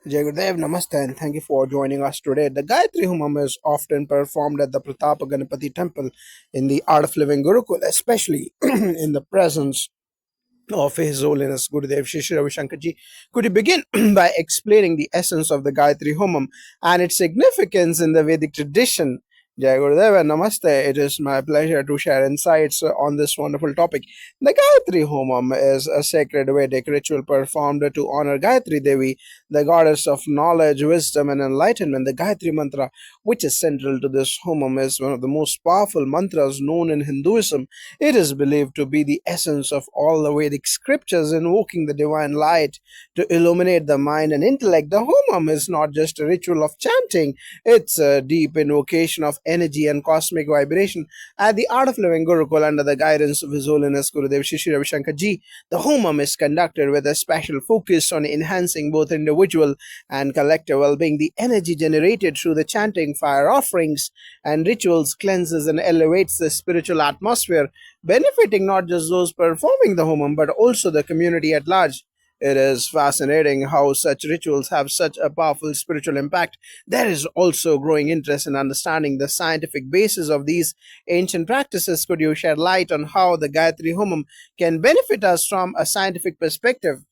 Jai Gurudev, Namaste, and thank you for joining us today. The Gayatri Homam is often performed at the Pratapa Ganapati temple in the Art of Living Gurukul, especially in the presence of His Holiness Gurudev Shri Shri Ravi Shankar Ji. Could you begin by explaining the essence of the Gayatri Homam and its significance in the Vedic tradition? Jai Gurudev and Namaste. It is my pleasure to share insights on this wonderful topic. The Gayatri Homam is a sacred Vedic ritual performed to honor Gayatri Devi, the goddess of knowledge, wisdom, and enlightenment. The Gayatri mantra, which is central to this Homam, is one of the most powerful mantras known in Hinduism. It is believed to be the essence of all the Vedic scriptures, invoking the divine light to illuminate the mind and intellect. The Homam is not just a ritual of chanting, it's a deep invocation of energy and cosmic vibration. At the Art of Living Gurukul, under the guidance of His Holiness Gurudev Shri Shri Ravi Shankar Ji, the Homam is conducted with a special focus on enhancing both individual and collective well being. The energy generated through the chanting, fire offerings, and rituals cleanses and elevates the spiritual atmosphere, benefiting not just those performing the homam but also the community at large. It is fascinating how such rituals have such a powerful spiritual impact. There is also growing interest in understanding the scientific basis of these ancient practices. Could you shed light on how the Gayatri Homam can benefit us from a scientific perspective?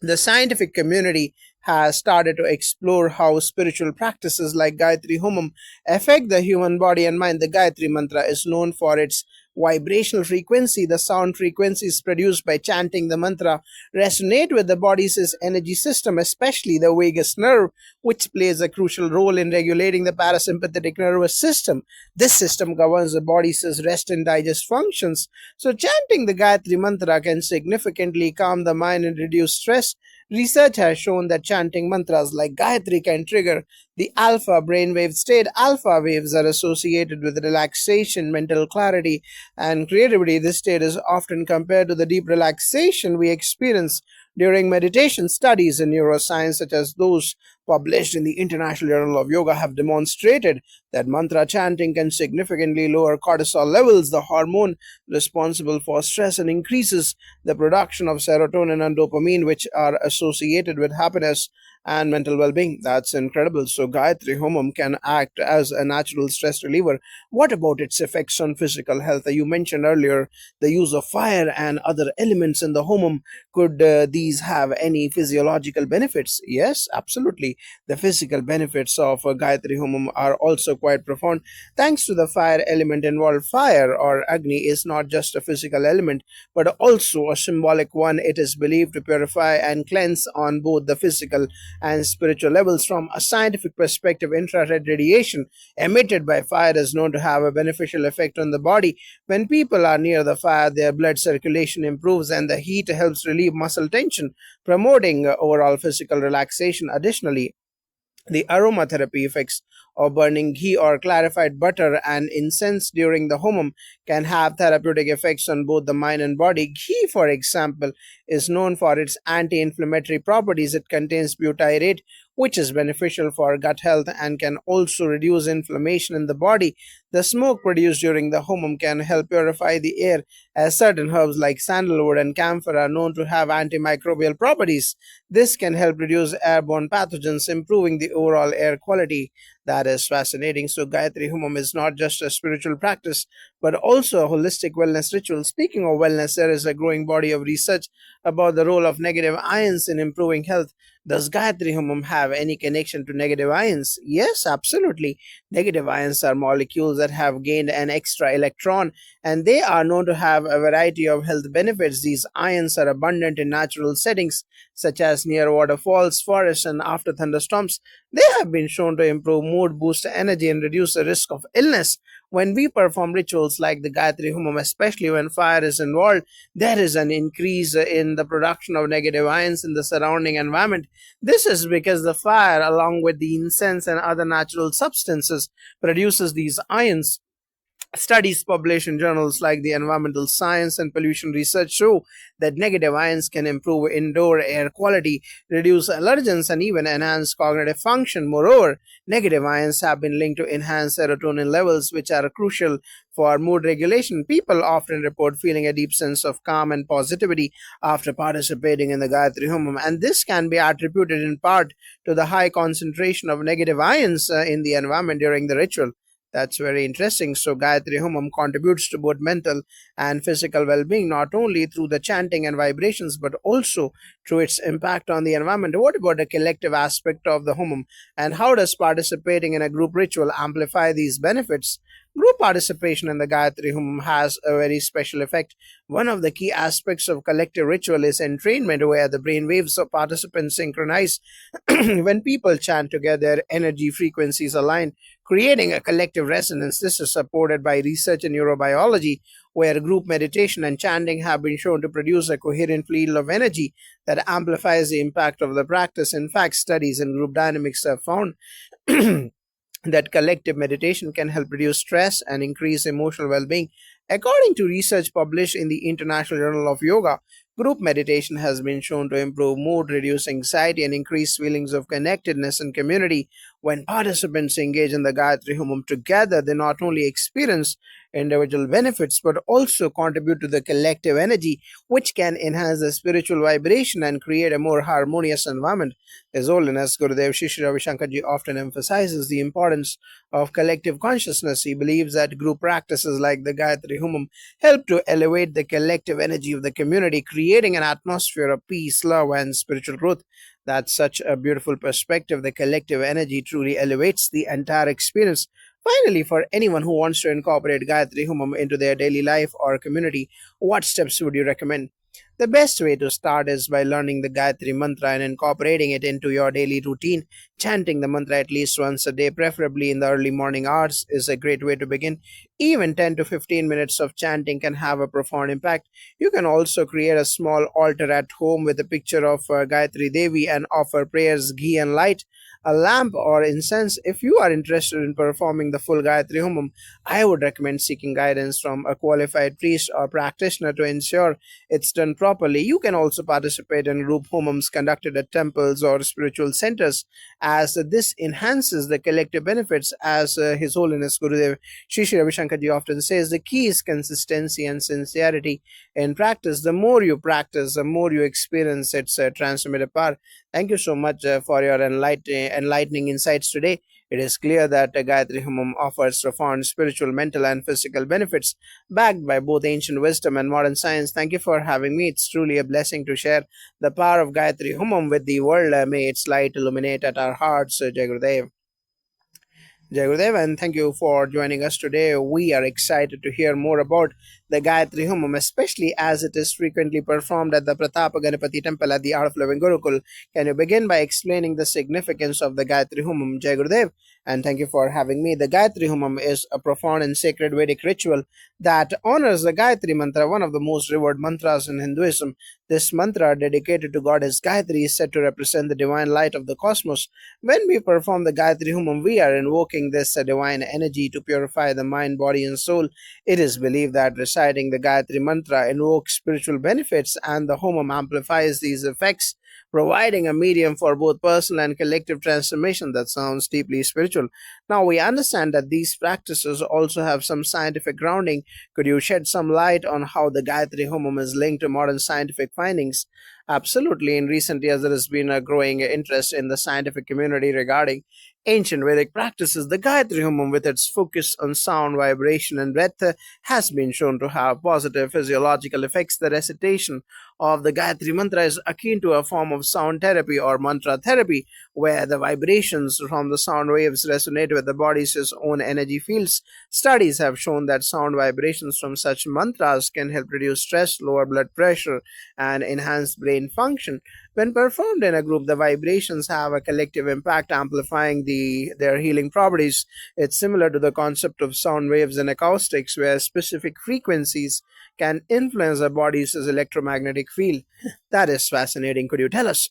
The scientific community has started to explore how spiritual practices like Gayatri Homam affect the human body and mind. The Gayatri Mantra is known for its vibrational frequency. The sound frequencies produced by chanting the mantra resonate with the body's energy system, especially the vagus nerve, which plays a crucial role in regulating the parasympathetic nervous system. This system governs the body's rest and digest functions. So, chanting the Gayatri Mantra can significantly calm the mind and reduce stress. Research has shown that chanting mantras like Gayatri can trigger the alpha brainwave state. Alpha waves are associated with relaxation, mental clarity, and creativity. This state is often compared to the deep relaxation we experience during meditation. Studies in neuroscience, such as those published in the International Journal of Yoga, have demonstrated that mantra chanting can significantly lower cortisol levels, the hormone responsible for stress, and increases the production of serotonin and dopamine, which are associated with happiness and mental well-being. That's incredible. So Gayatri Homam can act as a natural stress reliever. What about its effects on physical health? You mentioned earlier the use of fire and other elements in the Homam. Could these have any physiological benefits? Yes, absolutely. The physical benefits of Gayatri Homam are also quite profound. Thanks to the fire element involved, fire or Agni is not just a physical element but also a symbolic one. It is believed to purify and cleanse on both the physical and spiritual levels. From a scientific perspective, infrared radiation emitted by fire is known to have a beneficial effect on the body. When people are near the fire, their blood circulation improves and the heat helps relieve muscle tension, promoting overall physical relaxation. Additionally, the aromatherapy effects of burning ghee or clarified butter and incense during the homam can have therapeutic effects on both the mind and body. Ghee, for example, is known for its anti inflammatory properties. It contains butyrate, which is beneficial for gut health and can also reduce inflammation in the body. The smoke produced during the homam can help purify the air, as certain herbs like sandalwood and camphor are known to have antimicrobial properties. This can help reduce airborne pathogens, improving the overall air quality. That is fascinating. So, Gayatri Homam is not just a spiritual practice, but also a holistic wellness ritual. Speaking of wellness, there is a growing body of research about the role of negative ions in improving health. Does Gayatri Homam have any connection to negative ions? Yes, absolutely. Negative ions are molecules that have gained an extra electron, and they are known to have a variety of health benefits. These ions are abundant in natural settings, such as near waterfalls, forests, and after thunderstorms. They have been shown to improve mood, boost energy, and reduce the risk of illness. When we perform rituals like the Gayatri Homam, especially when fire is involved, there is an increase in the production of negative ions in the surrounding environment. This is because the fire, along with the incense and other natural substances, produces these ions. Studies published in journals like the Environmental Science and Pollution Research show that negative ions can improve indoor air quality, reduce allergens, and even enhance cognitive function. Moreover, negative ions have been linked to enhanced serotonin levels, which are crucial for mood regulation. People often report feeling a deep sense of calm and positivity after participating in the Gayatri Homam, and this can be attributed in part to the high concentration of negative ions in the environment during the ritual. That's very interesting. So, Gayatri Homam contributes to both mental and physical well being, not only through the chanting and vibrations, but also through its impact on the environment. What about the collective aspect of the Homam, and how does participating in a group ritual amplify these benefits? Group participation in the Gayatri Homam has a very special effect. One of the key aspects of collective ritual is entrainment, where the brain waves of participants synchronize. When people chant together, energy frequencies align, creating a collective resonance. This is supported by research in neurobiology, where group meditation and chanting have been shown to produce a coherent field of energy that amplifies the impact of the practice. In fact, studies in group dynamics have found that collective meditation can help reduce stress and increase emotional well being. According to research published in the International Journal of Yoga, group meditation has been shown to improve mood, reduce anxiety, and increase feelings of connectedness and community. When participants engage in the Gayatri Homam together, they not only experience individual benefits but also contribute to the collective energy, which can enhance the spiritual vibration and create a more harmonious environment. His Holiness Gurudev Shri Ravi Shankarji often emphasizes the importance of collective consciousness. He believes that group practices like the Gayatri Homam help to elevate the collective energy of the community, creating an atmosphere of peace, love, and spiritual growth. That's such a beautiful perspective. The collective energy truly elevates the entire experience. Finally, for anyone who wants to incorporate Gayatri Homam into their daily life or community, what steps would you recommend? The best way to start is by learning the Gayatri mantra and incorporating it into your daily routine. Chanting the mantra at least once a day, preferably in the early morning hours, is a great way to begin. Even 10 to 15 minutes of chanting can have a profound impact. You can also create a small altar at home with a picture of Gayatri Devi and offer prayers, ghee, and light, a lamp, or incense. If you are interested in performing the full Gayatri Homam, I would recommend seeking guidance from a qualified priest or practitioner to ensure it's done properly. You can also participate in group homams conducted at temples or spiritual centers, as this enhances the collective benefits. As His Holiness Gurudev Shri Ravi Shankarji often says, the key is consistency and sincerity in practice. The more you practice, the more you experience its transformative power. Thank you so much for your enlightening insights today. It is clear that Gayatri Homam offers profound spiritual, mental, and physical benefits, backed by both ancient wisdom and modern science. Thank you for having me. It's truly a blessing to share the power of Gayatri Homam with the world. May its light illuminate at our hearts. Jai Gurudev. Jai Gurudev, and thank you for joining us today. We are excited to hear more about the Gayatri Homam, especially as it is frequently performed at the Pratapa Ganapati temple at the Art of Living Gurukul. Can you begin by explaining the significance of the Gayatri Homam? Jai Gurudev, and thank you for having me. The Gayatri Homam is a profound and sacred Vedic ritual that honors the Gayatri mantra, one of the most revered mantras in Hinduism. This mantra, dedicated to goddess Gayatri, is said to represent the divine light of the cosmos. When we perform the Gayatri Homam, we are invoking this divine energy to purify the mind, body, and soul. It is believed that reciting the Gayatri mantra invokes spiritual benefits, and the Homam amplifies these effects, providing a medium for both personal and collective transformation. That sounds deeply spiritual. Now, we understand that these practices also have some scientific grounding. Could you shed some light on how the Gayatri Homam is linked to modern scientific findings? Absolutely. In recent years, there has been a growing interest in the scientific community regarding ancient Vedic practices. The Gayatri Homam, with its focus on sound, vibration, and breath, has been shown to have positive physiological effects. The recitation of the Gayatri mantra is akin to a form of sound therapy or mantra therapy, where the vibrations from the sound waves resonate with the body's own energy fields. Studies have shown that sound vibrations from such mantras can help reduce stress, lower blood pressure, and enhance brain function. When performed in a group, the vibrations have a collective impact, amplifying their healing properties. It's similar to the concept of sound waves in acoustics, where specific frequencies can influence a body's electromagnetic field. That is fascinating. Could you tell us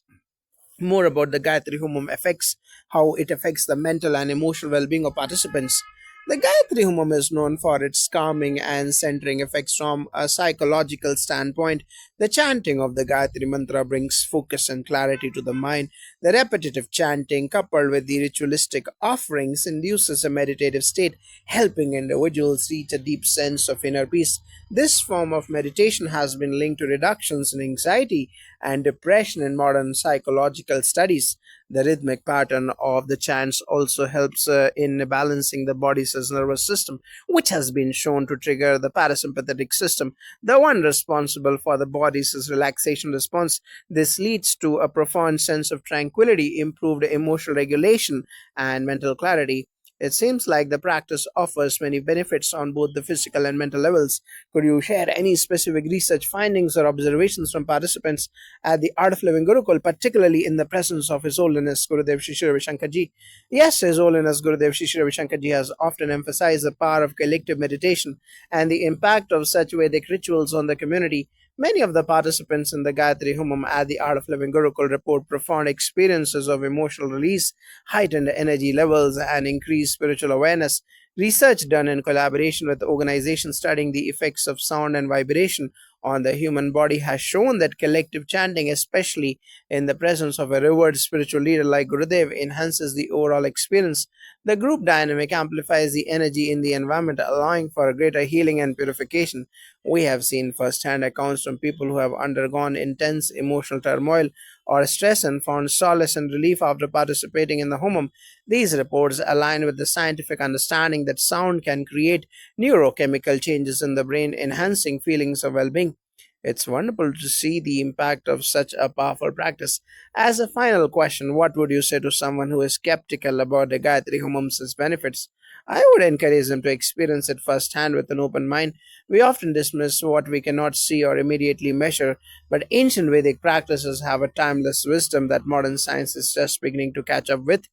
more about the Gayatri Homam effects, how it affects the mental and emotional well being of participants? The Gayatri Homam is known for its calming and centering effects from a psychological standpoint. The chanting of the Gayatri Mantra brings focus and clarity to the mind. The repetitive chanting, coupled with the ritualistic offerings, induces a meditative state, helping individuals reach a deep sense of inner peace. This form of meditation has been linked to reductions in anxiety and depression in modern psychological studies. The rhythmic pattern of the chants also helps in balancing the body's nervous system, which has been shown to trigger the parasympathetic system, the one responsible for the body's relaxation response. This leads to a profound sense of tranquility, improved emotional regulation, and mental clarity. It seems like the practice offers many benefits on both the physical and mental levels. Could you share any specific research findings or observations from participants at the Art of Living Gurukul, particularly in the presence of His Holiness Gurudev Shri Shri Ravi Shankar Ji? Yes, His Holiness Gurudev Shri Shri Ravi Shankar Ji has often emphasized the power of collective meditation and the impact of such Vedic rituals on the community. Many of the participants in the Gayatri Homam at the Art of Living Gurukul report profound experiences of emotional release, heightened energy levels, and increased spiritual awareness. Research done in collaboration with organizations studying the effects of sound and vibration on the human body has shown that collective chanting, especially in the presence of a revered spiritual leader like Gurudev, enhances the overall experience. The group dynamic amplifies the energy in the environment, allowing for a greater healing and purification. We have seen first-hand accounts from people who have undergone intense emotional turmoil or stress and found solace and relief after participating in the homam. These reports align with the scientific understanding that sound can create neurochemical changes in the brain, enhancing feelings of well being. It's wonderful to see the impact of such a powerful practice. As a final question, what would you say to someone who is skeptical about the Gayatri Homam's benefits? I would encourage them to experience it firsthand with an open mind. We often dismiss what we cannot see or immediately measure, but ancient Vedic practices have a timeless wisdom that modern science is just beginning to catch up with.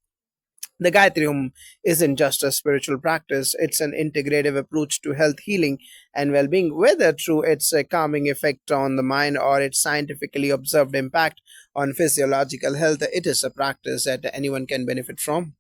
The Gayatri Home isn't just a spiritual practice, it's an integrative approach to health, healing, and well being, whether through its calming effect on the mind or its scientifically observed impact on physiological health. It is a practice that anyone can benefit from.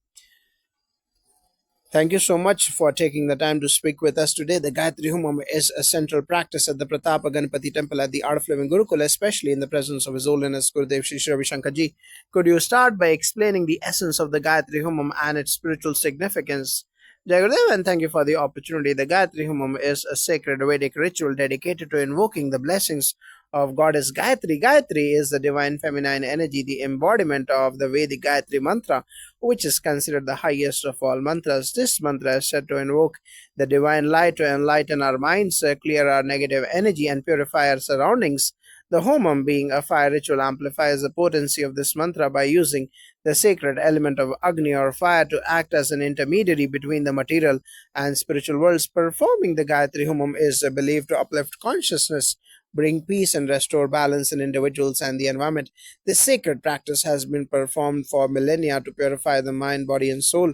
Thank you so much for taking the time to speak with us today. The Gayatri Homam is a central practice at the Pratapa Ganapati Temple at the Art of Living Gurukul, especially in the presence of His Holiness Gurudev Shri Shri Ravi Shankar Ji. Could you start by explaining the essence of the Gayatri Homam and its spiritual significance? Jai Gurudev, and thank you for the opportunity. The Gayatri Homam is a sacred Vedic ritual dedicated to invoking the blessings of Goddess Gayatri. Gayatri is the divine feminine energy, the embodiment of the Vedic Gayatri mantra, which is considered the highest of all mantras. This mantra is said to invoke the divine light to enlighten our minds, clear our negative energy, and purify our surroundings. The homam, being a fire ritual, amplifies the potency of this mantra by using the sacred element of Agni or fire to act as an intermediary between the material and spiritual worlds. Performing the Gayatri Homam is believed to uplift consciousness, bring peace, and restore balance in individuals and the environment. This sacred practice has been performed for millennia to purify the mind, body, and soul.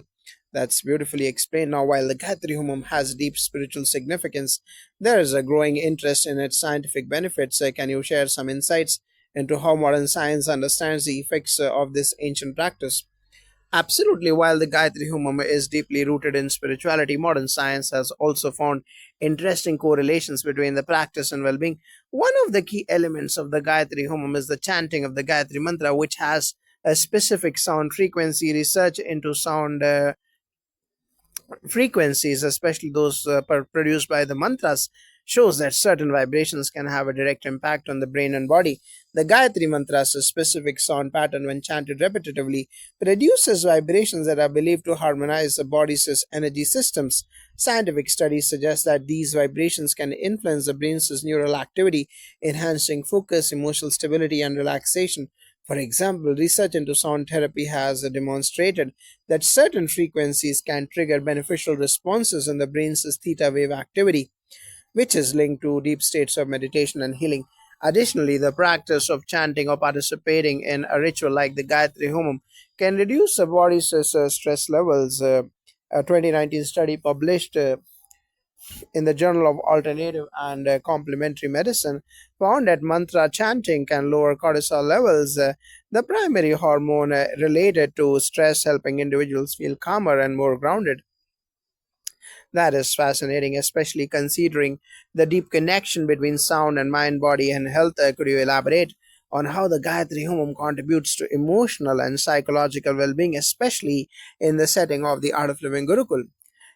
That's beautifully explained. Now, while the Gayatri Homam has deep spiritual significance, there is a growing interest in its scientific benefits. Can you share some insights into how modern science understands the effects of this ancient practice? Absolutely. While the Gayatri Homam is deeply rooted in spirituality, modern science has also found interesting correlations between the practice and well being. One of the key elements of the Gayatri Homam is the chanting of the Gayatri Mantra, which has a specific sound frequency. Research into sound frequencies, especially those produced by the mantras, shows that certain vibrations can have a direct impact on the brain and body. The Gayatri mantras, a specific sound pattern when chanted repetitively, produces vibrations that are believed to harmonize the body's energy systems. Scientific studies suggest that these vibrations can influence the brain's neural activity, enhancing focus, emotional stability, and relaxation. For example, research into sound therapy has demonstrated that certain frequencies can trigger beneficial responses in the brain's theta wave activity, which is linked to deep states of meditation and healing. Additionally, the practice of chanting or participating in a ritual like the Gayatri Homam can reduce the body's stress levels. A 2019 study published in the Journal of Alternative and Complementary Medicine found that mantra chanting can lower cortisol levels, the primary hormone related to stress, helping individuals feel calmer and more grounded. That is fascinating, especially considering the deep connection between sound and mind, body, and health. Could you elaborate on how the Gayatri Homam contributes to emotional and psychological well being, especially in the setting of the Art of Living Gurukul?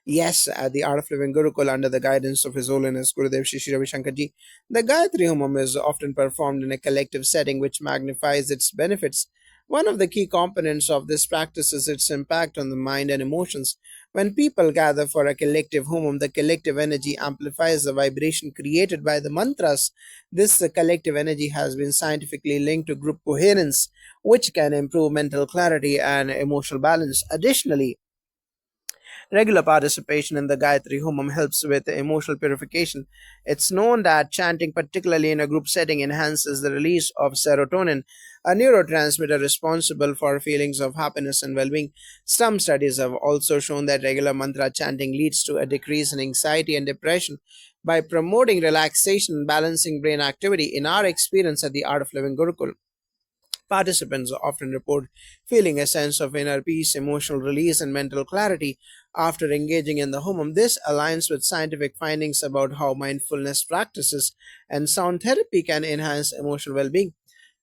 Yes, at the Art of Living Gurukul, under the guidance of His Holiness Gurudev Shri Shri Ravi Shankar Ji, the Gayatri Homam is often performed in a collective setting which magnifies its benefits. One of the key components of this practice is its impact on the mind and emotions. When people gather for a collective homam, the collective energy amplifies the vibration created by the mantras. This collective energy has been scientifically linked to group coherence, which can improve mental clarity and emotional balance. Additionally, regular participation in the Gayatri Homam helps with emotional purification. It's known that chanting, particularly in a group setting, enhances the release of serotonin, a neurotransmitter responsible for feelings of happiness and well being. Some studies have also shown that regular mantra chanting leads to a decrease in anxiety and depression by promoting relaxation and balancing brain activity. In our experience at the Art of Living Gurukul, participants often report feeling a sense of inner peace, emotional release, and mental clarity after engaging in the homam. This aligns with scientific findings about how mindfulness practices and sound therapy can enhance emotional well being.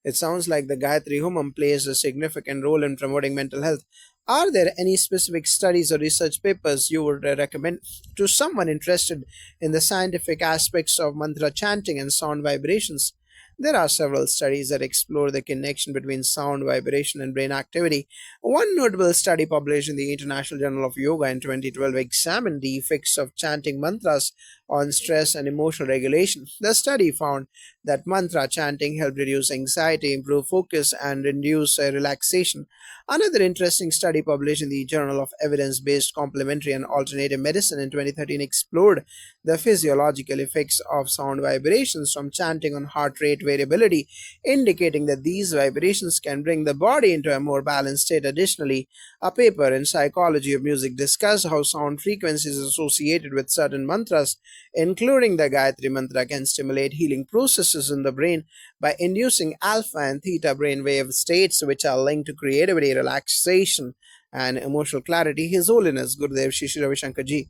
It sounds like the Gayatri Homam plays a significant role in promoting mental health. Are there any specific studies or research papers you would recommend to someone interested in the scientific aspects of mantra chanting and sound vibrations? There are several studies that explore the connection between sound, vibration, and brain activity. One notable study published in the International Journal of Yoga in 2012 examined the effects of chanting mantras on stress and emotional regulation. The study found that mantra chanting helped reduce anxiety, improve focus, and reduce relaxation. Another interesting study published in the Journal of Evidence Based Complementary and Alternative Medicine in 2013 explored the physiological effects of sound vibrations from chanting on heart rate variability, indicating that these vibrations can bring the body into a more balanced state. Additionally, a paper in Psychology of Music discussed how sound frequencies associated with certain mantras, including the Gayatri mantra, can stimulate healing processes in the brain by inducing alpha and theta brainwave states, which are linked to creativity, relaxation, and emotional clarity. His Holiness Gurudev Shri Shri Ravi Shankar Ji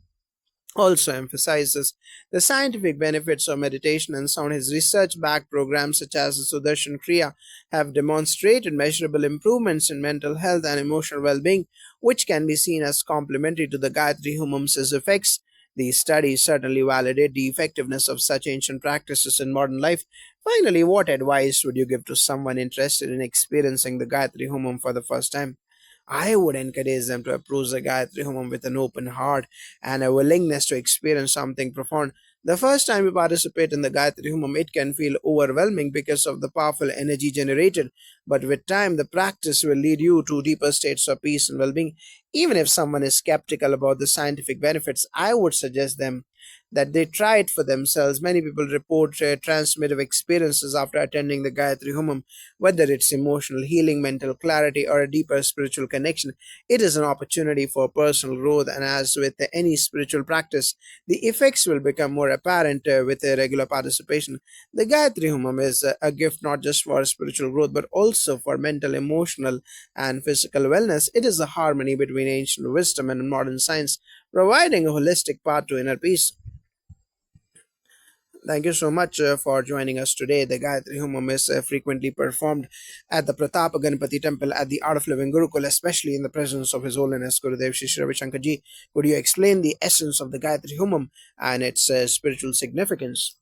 also emphasizes the scientific benefits of meditation and sound. His research backed programs such as the Sudarshan Kriya have demonstrated measurable improvements in mental health and emotional well being, which can be seen as complementary to the Gayatri Humam's effects. These studies certainly validate the effectiveness of such ancient practices in modern life. Finally, what advice would you give to someone interested in experiencing the Gayatri Humam for the first time? I would encourage them to approach the Gayatri Homam with an open heart and a willingness to experience something profound. The first time you participate in the Gayatri Homam, it can feel overwhelming because of the powerful energy generated. But with time, the practice will lead you to deeper states of peace and well being. Even if someone is skeptical about the scientific benefits, I would suggest them that they try it for themselves. Many people report transformative experiences after attending the Gayatri Homam, whether it's emotional healing, mental clarity, or a deeper spiritual connection. It is an opportunity for personal growth, and as with any spiritual practice, the effects will become more apparent with regular participation. The Gayatri Homam is a gift not just for spiritual growth but also for mental, emotional, and physical wellness. It is a harmony between ancient wisdom and modern science, providing a holistic path to inner peace. Thank you so much for joining us today. The Gayatri Homam is frequently performed at the Pratap Ganpati temple at the Art of Living Gurukul, especially in the presence of His Holiness Gurudev Shri Shri Ravi Shankar Ji. Could you explain the essence of the Gayatri Homam and its spiritual significance?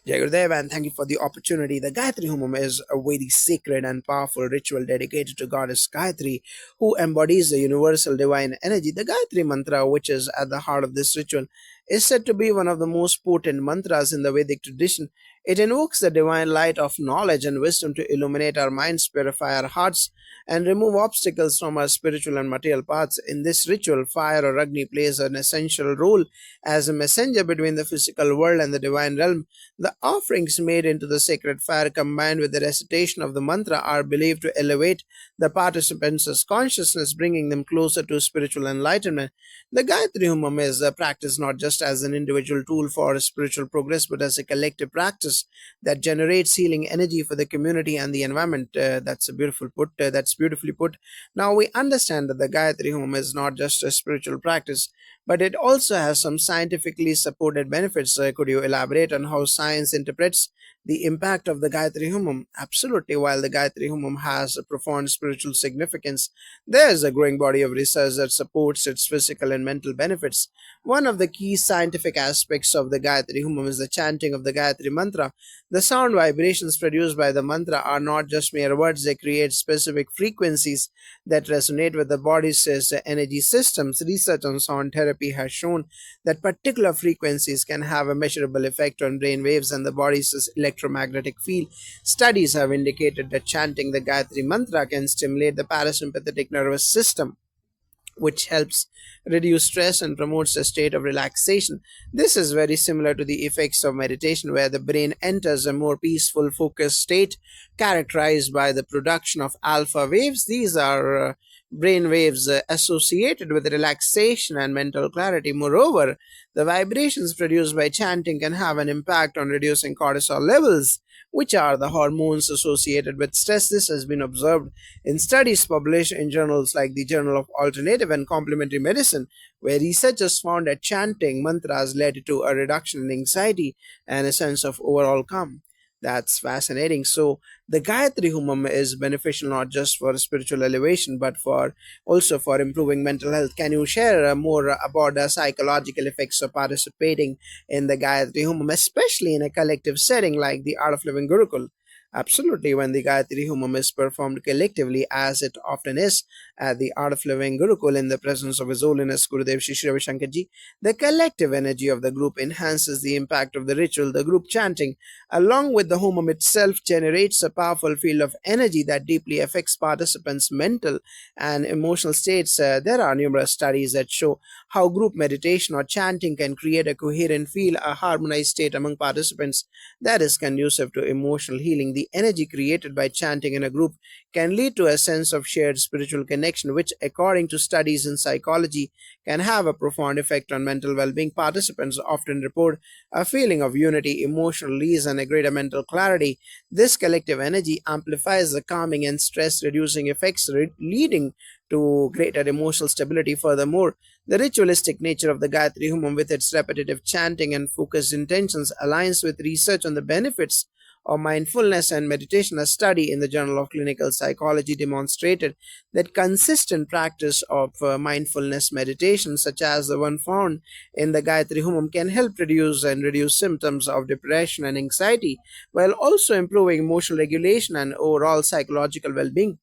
Jai Gurudev, and thank you for the opportunity. The Gayatri Homam is a very sacred and powerful ritual dedicated to Goddess Gayatri, who embodies the universal divine energy. The Gayatri mantra, which is at the heart of this ritual, is said to be one of the most potent mantras in the Vedic tradition. It invokes the divine light of knowledge and wisdom to illuminate our minds, purify our hearts, and remove obstacles from our spiritual and material paths. In this ritual, fire or Agni plays an essential role as a messenger between the physical world and the divine realm. The offerings made into the sacred fire combined with the recitation of the mantra are believed to elevate the participants' consciousness, bringing them closer to spiritual enlightenment. The Gayatri Homam is practiced not just just as an individual tool for spiritual progress, but as a collective practice that generates healing energy for the community and the environment. That's a beautiful put. That's beautifully put. Now we understand that the Gayatri Home is not just a spiritual practice, but it also has some scientifically supported benefits. Could you elaborate on how science interprets the impact of the Gayatri Homam? Absolutely. While the Gayatri Homam has a profound spiritual significance, there is a growing body of research that supports its physical and mental benefits. One of the key scientific aspects of the Gayatri Homam is the chanting of the Gayatri Mantra. The sound vibrations produced by the mantra are not just mere words, they create specific frequencies that resonate with the body's energy systems. Research on sound therapy has shown that particular frequencies can have a measurable effect on brain waves and the body's electromagnetic field. Studies have indicated that chanting the Gayatri Mantra can stimulate the parasympathetic nervous system, which helps reduce stress and promotes a state of relaxation. This is very similar to the effects of meditation, where the brain enters a more peaceful, focused state characterized by the production of alpha waves. These are brain waves associated with relaxation and mental clarity. Moreover, the vibrations produced by chanting can have an impact on reducing cortisol levels, which are the hormones associated with stress. This has been observed in studies published in journals like the Journal of Alternative and Complementary Medicine, where researchers found that chanting mantras led to a reduction in anxiety and a sense of overall calm. That's fascinating. So, the Gayatri Homam is beneficial not just for spiritual elevation, but for also for improving mental health. Can you share more about the psychological effects of participating in the Gayatri Homam, especially in a collective setting like the Art of Living Gurukul? Absolutely, when the Gayatri Homam is performed collectively, as it often is at the Art of Living Gurukul in the presence of His Holiness Gurudev Shri Shri Ravi Shankar Ji, the collective energy of the group enhances the impact of the ritual. The group chanting, along with the Homam itself, generates a powerful field of energy that deeply affects participants' mental and emotional states. There are numerous studies that show how group meditation or chanting can create a coherent feel, a harmonized state among participants that is conducive to emotional healing. The energy created by chanting in a group can lead to a sense of shared spiritual connection, which, according to studies in psychology, can have a profound effect on mental well being. Participants often report a feeling of unity, emotional ease, and a greater mental clarity. This collective energy amplifies the calming and stress reducing effects, leading to greater emotional stability. Furthermore, the ritualistic nature of the Gayatri Homam, with its repetitive chanting and focused intentions, aligns with research on the benefits of mindfulness and meditation. A study in the Journal of Clinical Psychology demonstrated that consistent practice of mindfulness meditation, such as the one found in the Gayatri Homam, can help reduce symptoms of depression and anxiety, while also improving emotional regulation and overall psychological well-being.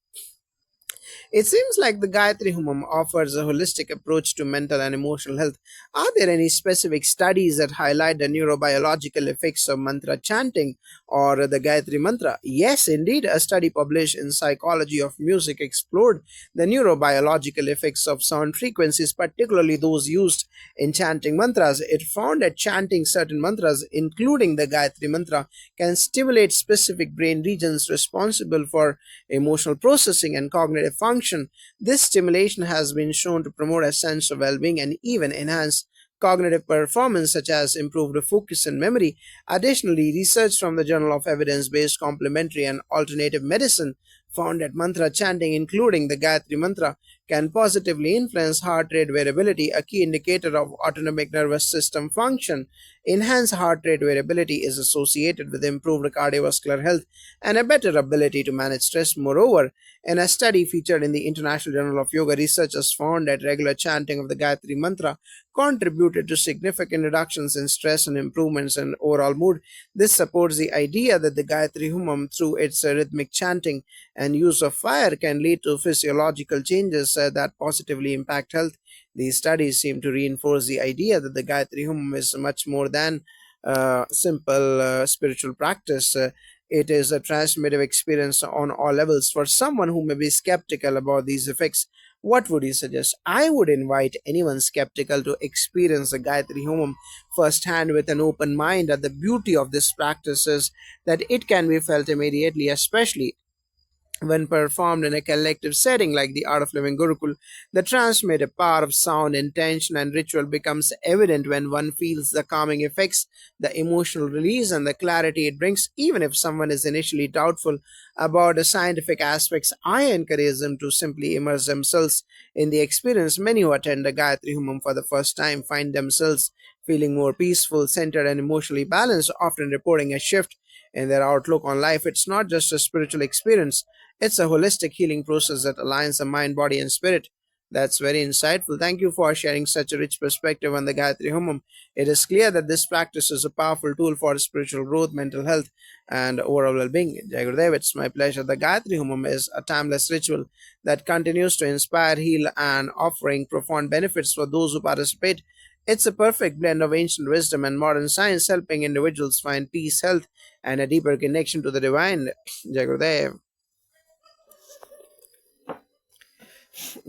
It seems like the Gayatri Homam offers a holistic approach to mental and emotional health. Are there any specific studies that highlight the neurobiological effects of mantra chanting or the Gayatri Mantra? Yes, indeed. A study published in Psychology of Music explored the neurobiological effects of sound frequencies, particularly those used in chanting mantras. It found that chanting certain mantras, including the Gayatri Mantra, can stimulate specific brain regions responsible for emotional processing and cognitive function. This stimulation has been shown to promote a sense of well being and even enhance cognitive performance, such as improved focus and memory. Additionally, research from the Journal of Evidence Based Complementary and Alternative Medicine found that mantra chanting, including the Gayatri Mantra, can positively influence heart rate variability, a key indicator of autonomic nervous system function. Enhanced heart rate variability is associated with improved cardiovascular health and a better ability to manage stress. Moreover, in a study featured in the International Journal of Yoga, researchers found that regular chanting of the Gayatri Mantra contributed to significant reductions in stress and improvements in overall mood. This supports the idea that the Gayatri Homam, through its rhythmic chanting and use of fire, can lead to physiological changes that positively impact health. These studies seem to reinforce the idea that the Gayatri Homam is much more than simple spiritual practice. It is a transformative experience on all levels. For someone who may be skeptical about these effects, what would you suggest? I would invite anyone skeptical to experience the Gayatri Homam firsthand with an open mind. That the beauty of this practice is that it can be felt immediately, especially when performed in a collective setting like the Art of Living Gurukul, the transmitted power of sound, intention, and ritual becomes evident when one feels the calming effects, the emotional release, and the clarity it brings. Even if someone is initially doubtful about the scientific aspects, I encourage them to simply immerse themselves in the experience. Many who attend the Gayatri Homam for the first time find themselves feeling more peaceful, centered, and emotionally balanced, often reporting a shift in their outlook on life. It's not just a spiritual experience, it's a holistic healing process that aligns the mind, body, and spirit. That's very insightful. Thank you for sharing such a rich perspective on the Gayatri Homam. It is clear that this practice is a powerful tool for spiritual growth, mental health, and overall well being. Jai Gurudev, it's my pleasure. The Gayatri Homam is a timeless ritual that continues to inspire, heal, and offering profound benefits for those who participate. It's a perfect blend of ancient wisdom and modern science, helping individuals find peace, health, and a deeper connection to the divine. Jai Gurudev.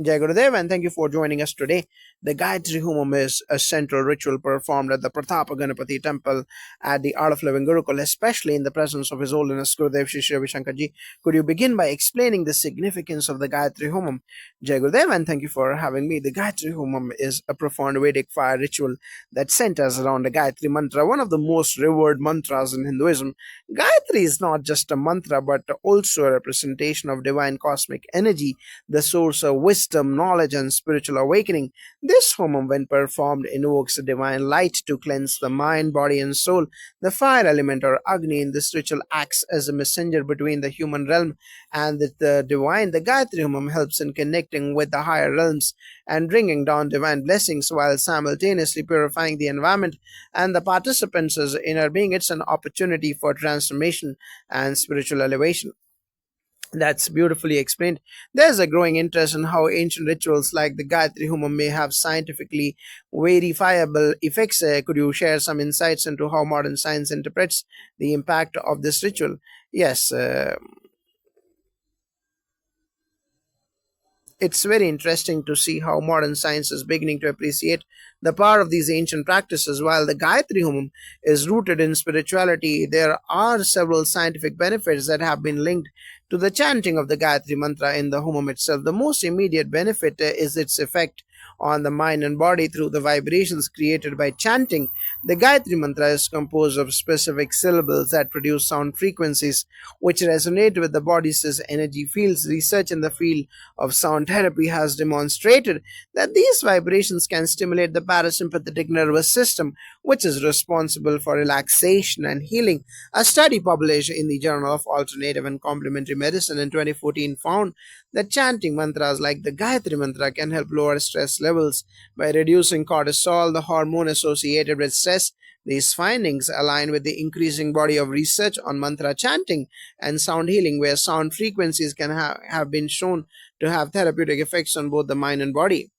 Jai Gurudev, and thank you for joining us today. The Gayatri Homam is a central ritual performed at the Pratapa Ganapati temple at the Art of Living Gurukul, especially in the presence of His Holiness Gurudev Shri Shri Ravi Shankar Ji. Could you begin by explaining the significance of the Gayatri Homam? Jai Gurudev, and thank you for having me. The Gayatri Homam is a profound Vedic fire ritual that centers around the Gayatri mantra, one of the most revered mantras in Hinduism. Gayatri is not just a mantra but also a representation of divine cosmic energy, the source of wisdom, knowledge, and spiritual awakening. This homam, when performed, invokes the divine light to cleanse the mind, body, and soul. The fire element, or Agni, in this ritual acts as a messenger between the human realm and the divine. The Gayatri Homam helps in connecting with the higher realms and bringing down divine blessings while simultaneously purifying the environment and the participants' inner being. It's an opportunity for transformation and spiritual elevation. That's beautifully explained. There's a growing interest in how ancient rituals like the Gayatri Homam may have scientifically verifiable effects. Could you share some insights into how modern science interprets the impact of this ritual? Yes, it's very interesting to see how modern science is beginning to appreciate the power of these ancient practices. While the Gayatri Home is rooted in spirituality, there are several scientific benefits that have been linked to the chanting of the Gayatri mantra in the Homam itself. The most immediate benefit is its effect on the mind and body through the vibrations created by chanting. The Gayatri mantra is composed of specific syllables that produce sound frequencies which resonate with the body's energy fields. Research in the field of sound therapy has demonstrated that these vibrations can stimulate the parasympathetic nervous system, which is responsible for relaxation and healing. A study published in the Journal of Alternative and Complementary Medicine in 2014 found that chanting mantras like the Gayatri mantra can help lower stress levels by reducing cortisol, the hormone associated with stress. These findings align with the increasing body of research on mantra chanting and sound healing, where sound frequencies can have been shown to have therapeutic effects on both the mind and body.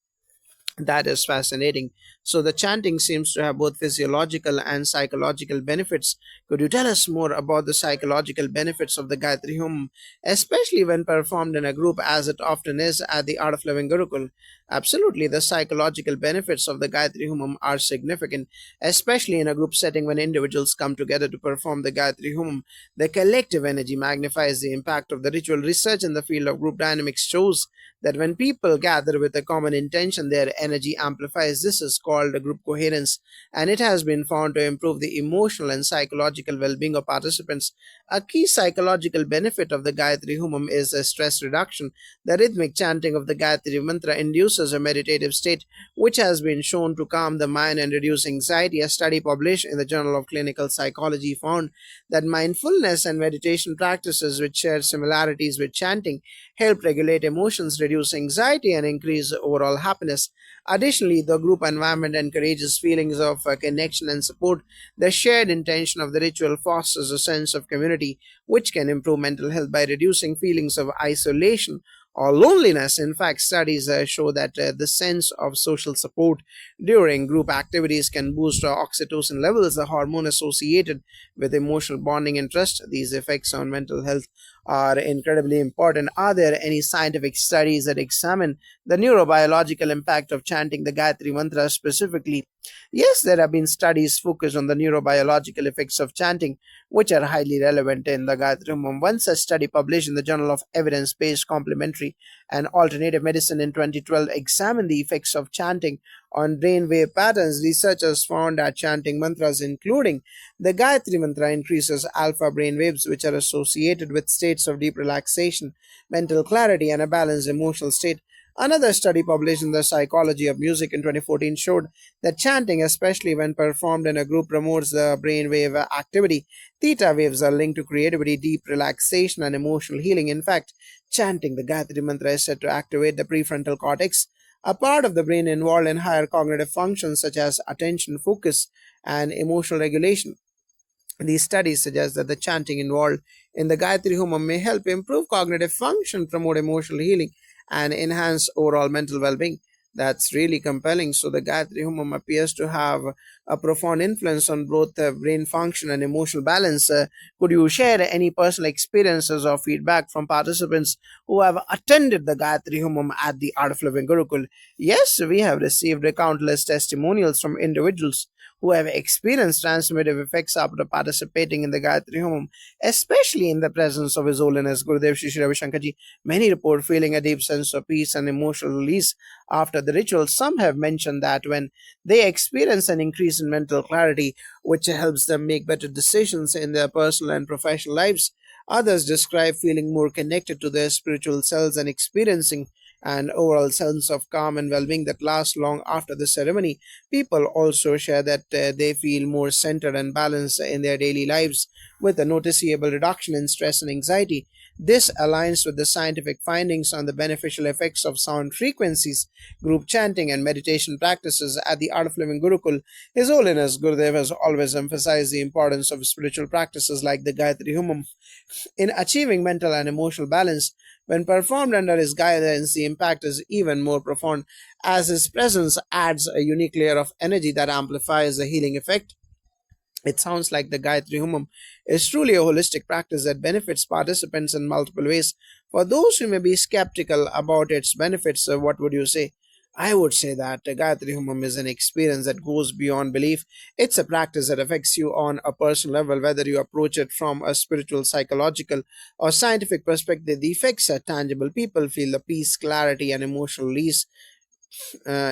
That is fascinating. So, the chanting seems to have both physiological and psychological benefits. Could you tell us more about the psychological benefits of the Gayatri Hum, especially when performed in a group as it often is at the Art of Living Gurukul? Absolutely, the psychological benefits of the Gayatri Hum are significant, especially in a group setting when individuals come together to perform the Gayatri Hum. The collective energy magnifies the impact of the ritual. Research in the field of group dynamics shows that when people gather with a common intention, their energy amplifies. This is called group coherence, and it has been found to improve the emotional and psychological well being of participants. A key psychological benefit of the Gayatri Humam is a stress reduction. The rhythmic chanting of the Gayatri mantra induces a meditative state, which has been shown to calm the mind and reduce anxiety. A study published in the Journal of Clinical Psychology found that mindfulness and meditation practices, which share similarities with chanting, help regulate emotions, reduce anxiety, and increase overall happiness. Additionally, the group environment encourages feelings of connection and support. The shared intention of the ritual fosters a sense of community, which can improve mental health by reducing feelings of isolation or loneliness. In fact, studies show that the sense of social support during group activities can boost oxytocin levels, a hormone associated with emotional bonding and trust. These effects on mental health are incredibly important. Are there any scientific studies that examine the neurobiological impact of chanting the Gayatri Mantra specifically? Yes, there have been studies focused on the neurobiological effects of chanting, which are highly relevant in the Gayatri Home. One such study published in the Journal of Evidence Based Complementary and Alternative Medicine in 2012 examined the effects of chanting on brainwave patterns. Researchers found that chanting mantras, including the Gayatri Mantra, increases alpha brainwaves, which are associated with states of deep relaxation, mental clarity, and a balanced emotional state. Another study published in the Psychology of Music in 2014 showed that chanting, especially when performed in a group, promotes the brainwave activity. Theta waves are linked to creativity, deep relaxation, and emotional healing. In fact, chanting the Gayatri Mantra is said to activate the prefrontal cortex, a part of the brain involved in higher cognitive functions such as attention, focus, and emotional regulation. These studies suggest that the chanting involved in the Gayatri Homam may help improve cognitive function, promote emotional healing, and enhance overall mental well being. That's really compelling. So, the Gayatri Homam appears to have a profound influence on both brain function and emotional balance. Could you share any personal experiences or feedback from participants who have attended the Gayatri Homam at the Art of Living Gurukul? Yes, we have received countless testimonials from individuals who have experienced transformative effects after participating in the Gayatri Home, especially in the presence of His Holiness Gurudev Shri Shri Ravi Shankarji. Many report feeling a deep sense of peace and emotional release after the ritual. Some have mentioned that when they experience an increase in mental clarity, which helps them make better decisions in their personal and professional lives. Others describe feeling more connected to their spiritual selves and experiencing an overall sense of calm and well being that lasts long after the ceremony. People also share that they feel more centered and balanced in their daily lives with a noticeable reduction in stress and anxiety. This aligns with the scientific findings on the beneficial effects of sound frequencies, group chanting, and meditation practices at the Art of Living Gurukul. His Holiness Gurudev has always emphasized the importance of spiritual practices like the Gayatri Humam in achieving mental and emotional balance. When performed under his guidance, the impact is even more profound, as his presence adds a unique layer of energy that amplifies the healing effect. It sounds like the Gayatri Humam is truly a holistic practice that benefits participants in multiple ways. For those who may be skeptical about its benefits, what would you say? I would say that Gayatri Humam is an experience that goes beyond belief. It's a practice that affects you on a personal level, whether you approach it from a spiritual, psychological, or scientific perspective. The effects are tangible. People feel the peace, clarity, and emotional release.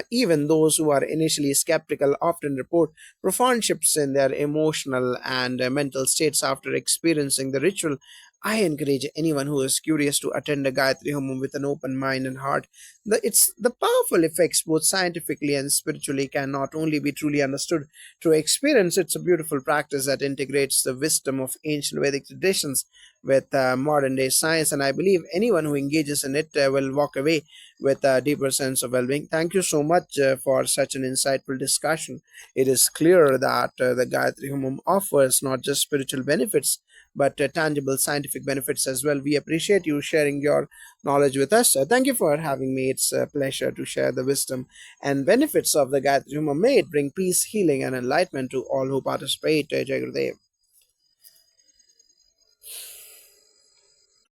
Even those who are initially skeptical often report profound shifts in their emotional and mental states after experiencing the ritual. I encourage anyone who is curious to attend a Gayatri Home with an open mind and heart. The powerful effects, both scientifically and spiritually, can not only be truly understood through experience. It's a beautiful practice that integrates the wisdom of ancient Vedic traditions with modern day science, and I believe anyone who engages in it will walk away with a deeper sense of well being. Thank you so much for such an insightful discussion. It is clear that the Gayatri Home offers not just spiritual benefits but tangible scientific benefits as well. We appreciate you sharing your knowledge with us. Thank you for having me. It's a pleasure to share the wisdom and benefits of the Gayatri Home. May it bring peace, healing, and enlightenment to all who participate. Jai Gurudev.